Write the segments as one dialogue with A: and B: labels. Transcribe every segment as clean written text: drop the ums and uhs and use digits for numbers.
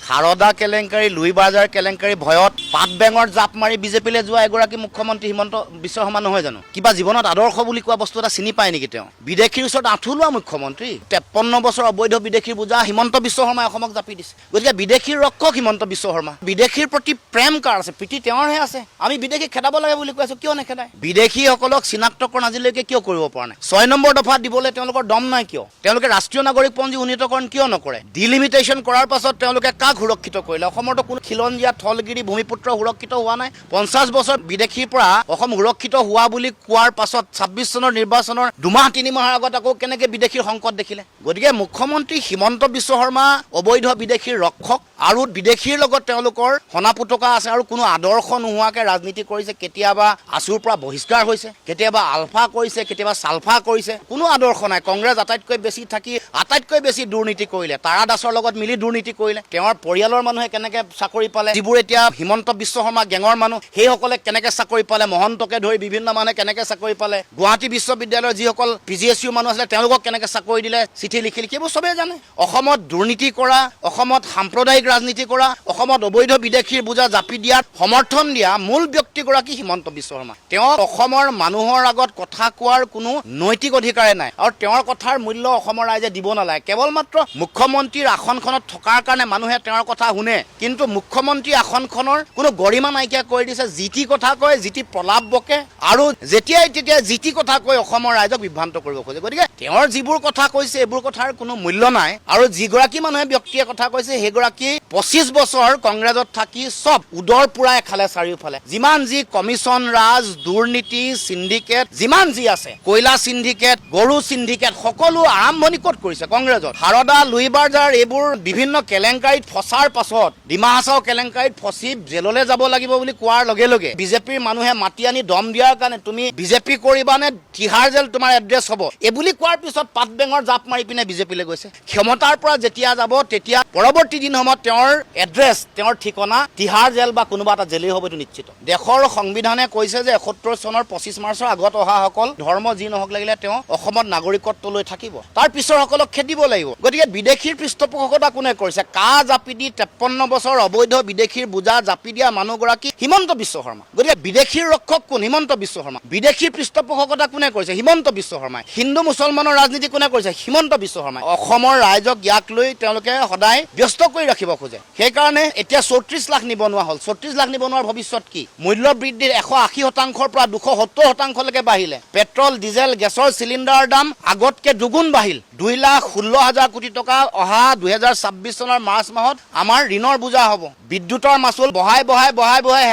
A: সাৰদা কেলেংকাৰী, লুই বাজাৰ কেলেংকাৰী ভয়ত পাত বেঙৰ জাপ মাৰি বিজেপিলৈ যোৱা এগৰাকী মুখ্যমন্ত্ৰী হিমন্ত বিশ্ব শৰ্মা নহয় জানো? কিবা জীৱনত আদৰ্শ বুলি কোৱা বস্তু এটা চিনি পায় নেকি তেওঁ? বিদেশীৰ ওচৰত আঁঠু লোৱা মুখ্যমন্ত্ৰী, 53 বছৰ অবৈধ বিদেশীৰ বোজা হিমন্ত বিশ্ব শৰ্মাই অসমক জাপি দিছে। গতিকে বিদেশীৰ ৰক্ষক হিমন্ত বিশ্ব শৰ্মা। বিদেশীৰ প্ৰতি প্ৰেম কাৰ আছে? প্ৰীতি তেওঁৰহে আছে। আমি বিদেশী খেদাব লাগে বুলি কৈ আছো, কিয় নেখেদায়? বিদেশীসকলক চিনাক্তকৰণ আজিলৈকে কিয় কৰিব পৰা নাই? 6 নম্বৰ দফা দিবলৈ তেওঁলোকৰ দম নাই কিয়? তেওঁলোকে ৰাষ্ট্ৰীয় নাগৰিকপঞ্জী উন্নীতকৰণ কিয় নকৰে? ডিলিমিটেশ্যন কৰাৰ পাছত তেওঁলোকে কাক সুৰক্ষিত কৰিলে? অসমৰতো কোনো খিলঞ্জীয়া থলগিৰি ভূমিপুত্ৰ সুৰক্ষিত হোৱা নাই। 50 বছৰ বিদেশীৰ পৰা অসম সুৰক্ষিত হোৱা বুলি কোৱাৰ পাছত 26 চনৰ নিৰ্বাচনৰ 2-3 মাহৰ আগত আকৌ কেনেকে বিদেশীৰ সংকট দেখিলে? গতিকে মুখ্যমন্ত্ৰী হিমন্ত বিশ্ব শৰ্মা অবৈধ বিদেশীৰ ৰক্ষক আৰু বিদেশীৰ লগত তেওঁলোকৰ হনাপুটকা আছে আৰু কোনো আদৰ্শ নোহোৱাকে ৰাজনীতি কৰিছে। কেতিয়াবা আছুৰ পৰা বহিষ্কাৰ হৈছে, কেতিয়াবা আলফা কৰিছে, কেতিয়াবা চালফা কৰিছে। কোনো আদৰ্শ নাই। কংগ্ৰেছ আটাইতকৈ বেছি থাকি আটাইতকৈ বেছি দুৰ্নীতি কৰিলে। তাৰা দাসৰ লগত মিলি দুৰ্নীতি কৰিলে। তেওঁৰ পৰিয়ালৰ মানুহে কেনেকে চাকৰি পালে, যিবোৰ এতিয়া হিমন্ত বিশ্ব শৰ্মা গেঙৰ মানুহ সেইসকলে কেনেকে চাকৰি পালে, মহন্তকে ধৰি বিভিন্ন মানুহে কেনেকে চাকৰি পালে, গুৱাহাটী বিশ্ববিদ্যালয়ৰ যিসকল PGSU মানুহ আছিলে তেওঁলোকক কেনেকে চাকৰি দিলে, চিঠি লিখি সেইবোৰ চবেই জানে। অসমত দুৰ্নীতি কৰা, অসমত সাম্প্ৰদায়িক ৰাজনীতি কৰা, অসমত অবৈধ বিদেশীৰ বোজা জাপি দিয়াত সমৰ্থন দিয়া মূল ব্যক্তিগৰাকী হিমন্ত বিশ্ব শৰ্মা। তেওঁ অসমৰ মানুহৰ আগত কথা কোৱাৰ কোনো নৈতিক অধিকাৰে নাই আৰু তেওঁৰ কথাৰ মূল্য অসমৰ ৰাইজে দিব নালাগে। কেৱল মাত্ৰ মুখ্যমন্ত্ৰীৰ আসনখনত থকাৰ কাৰণে মানুহে তেওঁৰ কথা শুনে, কিন্তু মুখ্যমন্ত্ৰী আসনখনৰ কোনো গৰিমা নাইকিয়া কৰি দিছে। যি টি কথা কয়, যি টি প্ৰলাপ বকে আৰু যেতিয়াই তেতিয়াই যি টি কথা কৈ অসমৰ ৰাইজক বিভ্ৰান্ত কৰিব খোজে। গতিকে তেওঁৰ যিবোৰ কথা কৈছে এইবোৰ কথাৰ কোনো মূল্য নাই আৰু যিগৰাকী মানুহে ব্যক্তিয়ে কথা কৈছে সেইগৰাকী 25 বছৰ কংগ্ৰেছত থাকি চব উদৰ পুৰাই খালে চাৰিওফালে। যিমান যি কমিশ্যন ৰাজ, দুৰ্নীতি, সিন্ডিকেট যিমান যি আছে, কয়লা সিন্ডিকেট, গৰু সিন্ডিকেট সকলো আৰম্ভণি ক'ত কৰিছে? কংগ্ৰেছত। সাৰদা, লুই বাজাৰ এইবোৰ বিভিন্ন কেলেংকাৰীত ফচাৰ পাছত, ডিমা হাছাও কেলেংকাৰীত ফচি জেললৈ যাব লাগিব বুলি কোৱাৰ লগে লগে বিজেপিৰ মানুহে মাতি আনি দম দিয়াৰ কাৰণে তুমি বিজেপি কৰিবা নে তিহাৰ জেল তোমাৰ এড্ৰেছ হ'ব এইবুলি কোৱাৰ পিছত পাত বেঙৰ জাপ মাৰি পিনে বিজেপিলৈ গৈছে। ক্ষমতাৰ পৰা যেতিয়া যাব তেতিয়া পৰৱৰ্তী দিন সময়ত তেওঁৰ এড্ৰেছ, তেওঁৰ ঠিকনা তিহাৰ জেল বা কোনোবা এটা জেলেই হ'ব, এইটো নিশ্চিত। দেশৰ সংবিধানে কৈছে যে 71 চনৰ 25 মাৰ্চৰ আগত অহাসকল ধৰ্ম যি নহওক লাগিলে তেওঁ অসমত নাগৰিকত্ব লৈ থাকিব, তাৰ পিছৰ সকলক খেদিব লাগিব। গতিকে বিদেশীৰ পৃষ্ঠপোষকতা কোনে কৰিছে? কাহ জাপি দি 53 বছৰ অবৈধ বিদেশীৰ বোজা জাপি দিয়া মানুহগৰাকী হিমন্ত বিশ্ব শৰ্মা। গতিকে বিদেশীৰ ৰক্ষক কোন? হিমন্ত বিশ্ব শৰ্মা। বিদেশীৰ পৃষ্ঠপোষকতা কোনে কৰিছে? হিমন্ত বিশ্ব শৰ্মাই। হিন্দু মুছলমানৰ ৰাজনীতি কোনে কৰিছে? হিমন্ত বিশ্ব শৰ্মাই। অসমৰ ৰাইজক ইয়াক লৈ তেওঁলোকে সদায় ব্যস্ত কৰি ৰাখিব খোজে। সেইকাৰণে এতিয়া 34 লাখ নিবনুৱা হ'ল। 34 লাখ নিবনুৱাৰ ভৱিষ্যত কি? মূল্য বৃদ্ধিৰ 180% পৰা 270%লৈকে বাঢ়িলে। পেট্ৰল, ডিজেল, গেছৰ চিলিণ্ডাৰৰ দাম আগতকে দুগুণ বাঢ়িল। 2,16,000 কোটি টকা অহা 2026 চনৰ মাৰ্চ মাহত আমাৰ ঋণৰ বোজা হ'ব। বিদ্যুতৰ মাচুল বঢ়াই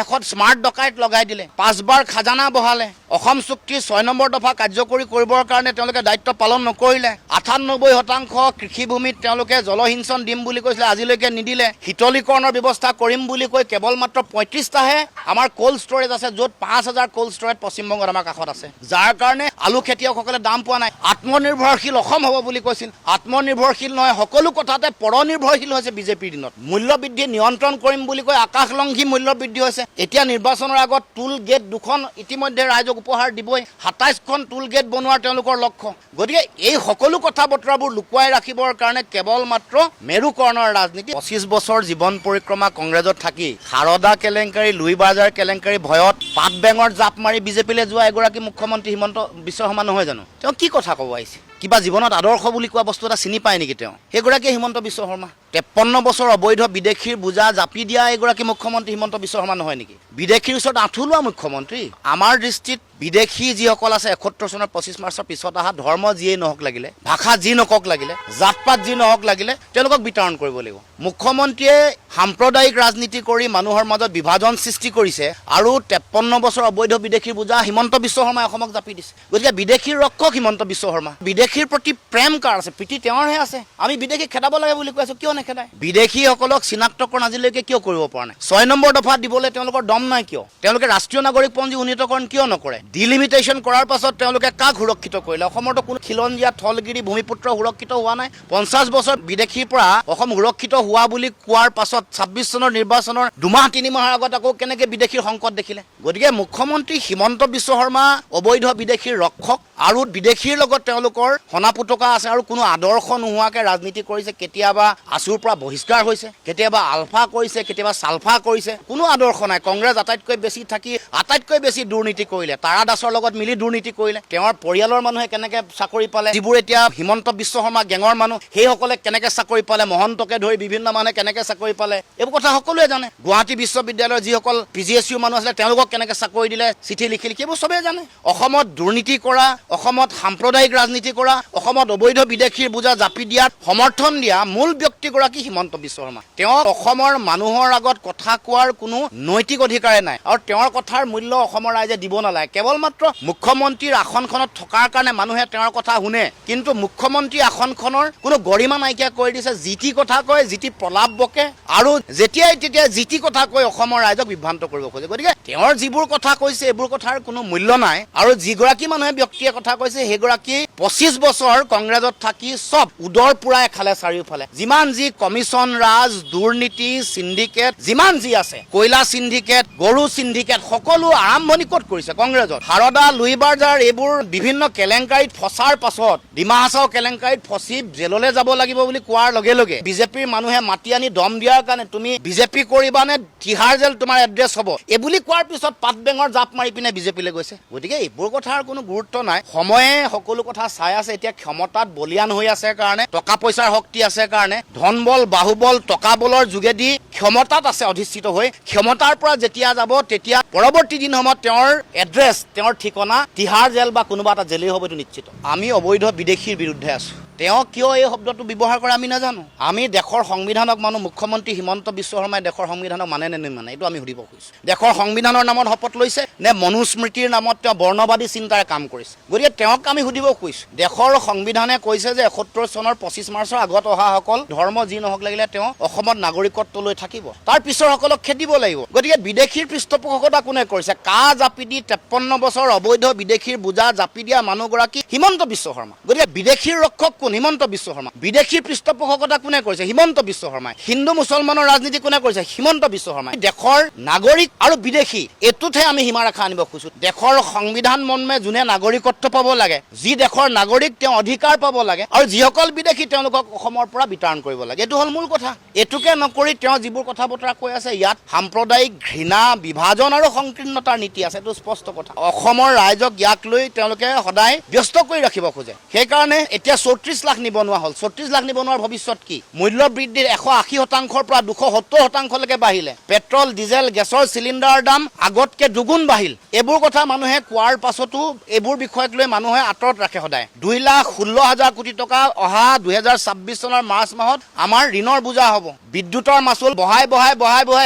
A: শেষত স্মাৰ্ট ডকাইত লগাই দিলে। 5 বাৰ খাজানা বঢ়ালে। অসম চুক্তিৰ 6 নম্বৰ দফা কাৰ্যকৰী কৰিবৰ কাৰণে তেওঁলোকে দায়িত্ব পালন নকৰিলে। 98% কৃষিভূমিত তেওঁলোকে জলসিঞ্চন দিম বুলি কৈছিলে, আজিলৈকে নিদিলে। শীতলীকৰণৰ ব্যৱস্থা কৰিম বুলি কৈ কেৱল মাত্ৰ 35টাহে আমাৰ কোল্ড ষ্টৰেজ আছে, য'ত 5,000 কোল্ড ষ্টৰেজ পশ্চিমবংগত আমাৰ কাষত আছে, যাৰ কাৰণে আলু খেতিয়কসকলে দাম পোৱা নাই। আত্মনিৰ্ভৰশীল অসম হ'ব বুলি কৈছিল। আত্মনিৰ্ভৰশীল নহয়, সকলো কথাতে পৰনিৰ্ভৰশীল হৈছে বিজেপিৰ দিনত। মূল্য বৃদ্ধি নিয়ন্ত্ৰণ কৰিম বুলি কৈ আকাশলংঘী মূল্য বৃদ্ধি হৈছে। এতিয়া নিৰ্বাচনৰ আগত টুল গেট 2খন ইতিমধ্যে ৰাইজক উপহাৰ দিবই। 27খন টুল গেট বনোৱাৰ তেওঁলোকৰ লক্ষ্য। গতিকে এই সকলো কথা বতৰাবোৰ লুকুৱাই ৰাখিবৰ কাৰণে কেৱল মাত্ৰ মেৰুকৰণৰ ৰাজনীতি। 25 বছৰ জীৱন পৰিক্ৰমা কংগ্ৰেছত থাকি সাৰদা কেলেংকাৰী, লুই বাজাৰ কেলেংকাৰী ভয়ত পাত বেঙৰ জাপ মাৰি বিজেপিলৈ যোৱা এগৰাকী মুখ্যমন্ত্ৰী হিমন্ত বিশ্ব শৰ্মা নহয় জানো? তেওঁ কি কথা ক'ব আহিছে? কিবা জীৱনত আদৰ্শ বুলি কোৱা বস্তু এটা চিনি পায় নেকি তেওঁ? সেইগৰাকীয়ে হিমন্ত বিশ্ব শৰ্মা। 53 বছৰ অবৈধ বিদেশীৰ বোজা জাপি দিয়া এগৰাকী মুখ্যমন্ত্ৰী হিমন্ত বিশ্ব শৰ্মা নহয় নেকি? বিদেশীৰ ওচৰত আঁঠু লোৱা মুখ্যমন্ত্ৰী। আমাৰ দৃষ্টিত বিদেশী যিসকল আছে 71 চনৰ 25 মাৰ্চৰ পিছত অহা ধৰ্ম যিয়েই নহওক লাগিলে, ভাষা যি নকওক লাগিলে, জাত পাত যি নহওক লাগিলে তেওঁলোকক বিতৰণ কৰিব লাগিব। মুখ্যমন্ত্ৰীয়ে সাম্প্ৰদায়িক ৰাজনীতি কৰি মানুহৰ মাজত বিভাজন সৃষ্টি কৰিছে আৰু 53 বছৰ অবৈধ বিদেশীৰ বোজা হিমন্ত বিশ্ব শৰ্মাই অসমক জাপি দিছে। গতিকে বিদেশীৰ ৰক্ষক হিমন্ত বিশ্ব শৰ্মা। বিদেশীৰ প্ৰতি প্ৰেম কাৰ আছে? প্ৰীতি তেওঁৰহে আছে। আমি বিদেশী খেদাব লাগে বুলি কৈ আছো, কিয় নেখেদায়? বিদেশীসকলক চিনাক্তকৰণ আজিলৈকে কিয় কৰিব পৰা নাই? 6 নম্বৰ দফা দিবলৈ তেওঁলোকৰ দম নাই কিয়? তেওঁলোকে ৰাষ্ট্ৰীয় নাগৰিকপঞ্জী উন্নীতকৰণ কিয় নকৰে? ডিলিমিটেশ্যন কৰাৰ পাছত তেওঁলোকে কাক সুৰক্ষিত কৰিলে? অসমৰতো কোনো খিলঞ্জীয়া থলগিৰি ভূমিপুত্ৰ সুৰক্ষিত হোৱা নাই। 50 বছৰ বিদেশীৰ পৰা অসম সুৰক্ষিত হোৱা বুলি কোৱাৰ পাছত 26 চনৰ নিৰ্বাচনৰ 2-3 মাহৰ আগত আকৌ কেনেকে বিদেশীৰ সংকট দেখিলে? গতিকে মুখ্যমন্ত্ৰী হিমন্ত বিশ্ব শৰ্মা অবৈধ বিদেশীৰ ৰক্ষক আৰু বিদেশীৰ লগত তেওঁলোকৰ হনাপুটকা আছে আৰু কোনো আদৰ্শ নোহোৱাকে ৰাজনীতি কৰিছে। কেতিয়াবা আছুৰ পৰা বহিষ্কাৰ হৈছে, কেতিয়াবা আলফা কৰিছে, কেতিয়াবা চালফা কৰিছে। কোনো আদৰ্শ নাই। কংগ্ৰেছ আটাইতকৈ বেছি থাকি আটাইতকৈ বেছি দুৰ্নীতি কৰিলে। তাৰা দাসৰ লগত মিলি দুৰ্নীতি কৰিলে। তেওঁৰ পৰিয়ালৰ মানুহে কেনেকে চাকৰি পালে, যিবোৰ এতিয়া হিমন্ত বিশ্ব শৰ্মা গেঙৰ মানুহ সেইসকলে কেনেকে চাকৰি পালে, মহন্তকে ধৰি বিভিন্ন মানুহে কেনেকে চাকৰি পালে, এইবোৰ কথা সকলোৱে জানে। গুৱাহাটী বিশ্ববিদ্যালয়ৰ যিসকল PGSU মানুহ আছিলে তেওঁলোকক কেনেকে চাকৰি দিলে, চিঠি লিখিলে, সেইবোৰ চবেই জানে। অসমত দুৰ্নীতি কৰা, অসমত সাম্প্ৰদায়িক ৰাজনীতি কৰা, অসমত অবৈধ বিদেশীৰ বোজা জাপি দিয়াত সমৰ্থন দিয়া মূল ব্যক্তিগৰাকী হিমন্ত বিশ্ব শৰ্মা। তেওঁ অসমৰ মানুহৰ আগত কথা কোৱাৰ কোনো নৈতিক অধিকাৰে নাই আৰু তেওঁৰ কথাৰ মূল্য অসমৰ ৰাইজে দিব নালাগে। কেৱল মাত্ৰ মুখ্যমন্ত্ৰীৰ আসনখনত থকাৰ কাৰণে মানুহে তেওঁৰ কথা শুনে, কিন্তু মুখ্যমন্ত্ৰী আসনখনৰ কোনো গৰিমা নাইকিয়া কৰি দিছে। যি টি কথা কয়, যি টি প্ৰলাপ বকে আৰু যেতিয়াই তেতিয়াই যি টি কথা কৈ অসমৰ ৰাইজক বিভ্ৰান্ত কৰিব খোজে। গতিকে তেওঁৰ যিবোৰ কথা কৈছে এইবোৰ কথাৰ কোনো মূল্য নাই আৰু যিগৰাকী মানুহে ব্যক্তিয়ে কথা কৈছে সেইগৰাকী 25 বছৰ কংগ্ৰেছত থাকি চব উদৰ পুৰাই খালে চাৰিওফালে। যিমান যি কমিশ্যন ৰাজ, দুৰ্নীতি, সিন্ডিকেট, যিমান যি আছে, কয়লা সিন্ডিকেট, গৰু সিন্ডিকেট, সকলো আৰম্ভণি ক'ত কৰিছে? কংগ্ৰেছত। সাৰদা, লুই বাৰ্জাৰ এইবোৰ বিভিন্ন কেলেংকাৰীত ফচাৰ পাছত, ডিমা হাছাও কেলেংকাৰীত ফচি জেললৈ যাব লাগিব বুলি কোৱাৰ লগে লগে বিজেপিৰ মানুহে মাতি আনি দম দিয়াৰ কাৰণে তুমি বিজেপি কৰিবা নে তিহাৰ জেল তোমাৰ এড্ৰেছ হ'ব এইবুলি কোৱাৰ পিছত পাত বেঙৰ জাপ মাৰি পিনে বিজেপিলৈ গৈছে। গতিকে এইবোৰ কথাৰ কোনো গুৰুত্ব নাই। সময়ে সকলো কথা চাই আছে। এতিয়া ক্ষমতাত বলিয়ান হৈ আছে কাৰণে, টকা পইচাৰ শক্তি আছে কাৰণে, ধন বল, বাহুবল, টকা বলৰ যোগেদি ক্ষমতাত আছে অধিষ্ঠিত হৈ। ক্ষমতাৰ পৰা যেতিয়া যাব তেতিয়া পৰৱৰ্তী দিন সময়ত তেওঁৰ এড্ৰেছ, তেওঁৰ ঠিকনা তিহাৰ জেল বা কোনোবা এটা জেলেই হ'ব, এইটো নিশ্চিত। আমি অবৈধ বিদেশীৰ বিৰুদ্ধে আছো। তেওঁ কিয় এই শব্দটো ব্যৱহাৰ কৰে আমি নাজানো। আমি দেশৰ সংবিধানক মানো। মুখ্যমন্ত্ৰী হিমন্ত বিশ্ব শৰ্মাই দেশৰ সংবিধানক মানে নে নিমানে এইটো আমি সুধিব খুজিছোঁ। দেশৰ সংবিধানৰ নামত শপত লৈছে নে মনুস্মৃতিৰ নামত তেওঁ বৰ্ণবাদী চিন্তাৰে কাম কৰিছে? গতিকে তেওঁক আমি সুধিব খুজিছোঁ। দেশৰ সংবিধানে কৈছে যে 71 চনৰ 25 মাৰ্চৰ আগত অহাসকল ধৰ্ম যি নহওক লাগিলে তেওঁ অসমত নাগৰিকত্ব লৈ থাকিব, তাৰ পিছৰ সকলক খেদিব লাগিব। গতিকে বিদেশীৰ পৃষ্ঠপোষকতা কোনে কৰিছে? কা জাপি দি 53 বছৰ অবৈধ বিদেশীৰ বোজা জাপি দিয়া মানুহগৰাকী হিমন্ত বিশ্ব শৰ্মা। গতিকে বিদেশীৰ ৰক্ষক কোন? হিমন্ত বিশ্ব শৰ্মা। বিদেশীৰ পৃষ্ঠপোষকতা কোনে কৰিছে? হিমন্ত বিশ্ব শৰ্মাই। হিন্দু মুছলমানৰ ৰাজনীতি কোনে কৰিছে? হিমন্ত বিশ্ব শৰ্মাই। দেশৰ নাগৰিক আৰু বিদেশী এইটোতহে আমি সীমাৰেখা আনিব খুজিছোঁ। দেশৰ সংবিধান মৰ্মে যোনে নাগৰিকত্ব পাব লাগে, যি দেশৰ নাগৰিক তেওঁ অধিকাৰ পাব লাগে, আৰু যিসকল বিদেশী তেওঁলোকক অসমৰ পৰা বিতৰণ কৰিব লাগে। এইটো হ'ল মূল কথা। এইটোকে নকৰি তেওঁ যিবোৰ কথা বতৰা কৈ আছে ইয়াত সাম্প্ৰদায়িক ঘৃণা, বিভাজন আৰু সংকীৰ্ণতাৰ নীতি আছে। এইটো স্পষ্ট কথা। অসমৰ ৰাইজক ইয়াক লৈ তেওঁলোকে সদায় ব্যস্ত কৰি ৰাখিব খোজে। সেইকাৰণে এতিয়া 34 লাখ নিবনুৱা হ'ল। 34 লাখ নিবনুৱাৰ ভৱিষ্যত কি? মূল্য বৃদ্ধিৰ 180% পৰা 270%লৈকে বাঢ়িলে। পেট্ৰল, ডিজেল, গেছৰ চিলিণ্ডাৰৰ দাম আগতকে দুগুণ বাঢ়িল। এইবোৰ কথা মানুহে কোৱাৰ পাছতো এইবোৰ বিষয়ক লৈ মানুহে আঁতৰত ৰাখে সদায়। 2,16,000 কোটি টকা অহা 2026 চনৰ মাৰ্চ মাহত আমাৰ ঋণৰ বোজা হ'ব। বিদ্যুতৰ মাচুল বঢ়াই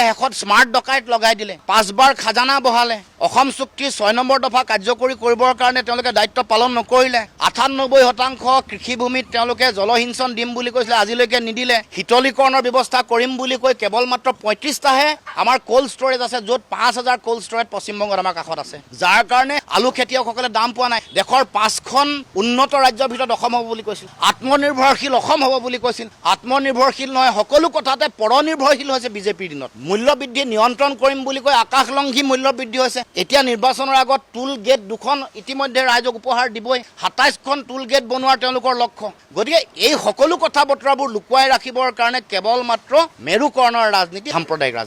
A: শেষত স্মাৰ্ট ডকাইত লগাই দিলে। 5 বাৰ খাজানা বঢ়ালে। অসম চুক্তিৰ 6 নম্বৰ দফা কাৰ্যকৰী কৰিবৰ কাৰণে তেওঁলোকে দায়িত্ব পালন নকৰিলে। 98% কৃষিভূমিত তেওঁলোকে জলসিঞ্চন দিম বুলি কৈছিলে, আজিলৈকে নিদিলে। শীতলীকৰণৰ ব্যৱস্থা কৰিম বুলি কৈ কেৱল মাত্ৰ 35টাহে আমাৰ কোল্ড ষ্টৰেজ আছে, য'ত 5,000 কোল্ড ষ্টৰেজ পশ্চিমবংগত আমাৰ কাষত আছে, যাৰ কাৰণে আলু খেতিয়কসকলে দাম পোৱা নাই। দেশৰ 5খন উন্নত ৰাজ্যৰ ভিতৰত অসম হ'ব বুলি কৈছিল। আত্মনিৰ্ভৰশীল অসম হ'ব বুলি কৈছিল। আত্মনিৰ্ভৰশীল নহয়, সকলো কথাতে পৰনিৰ্ভৰশীল হৈছে বিজেপিৰ দিনত। মূল্য বৃদ্ধি নিয়ন্ত্ৰণ কৰিম বুলি কৈ আকাশলংঘী মূল্য বৃদ্ধি হৈছে। এতিয়া নিৰ্বাচনৰ আগত টুল গেট 2খন ইতিমধ্যে ৰাইজক উপহাৰ দিবই। 27খন টুল গেট বনোৱাৰ তেওঁলোকৰ লক্ষ্য। গতিকে এই সকলো কথা বতৰাবোৰ লুকুৱাই ৰাখিবৰ কাৰণে কেৱল মাত্ৰ মেৰুকৰণৰ ৰাজনীতি, সাম্প্ৰদায়িক ৰাজনীতি।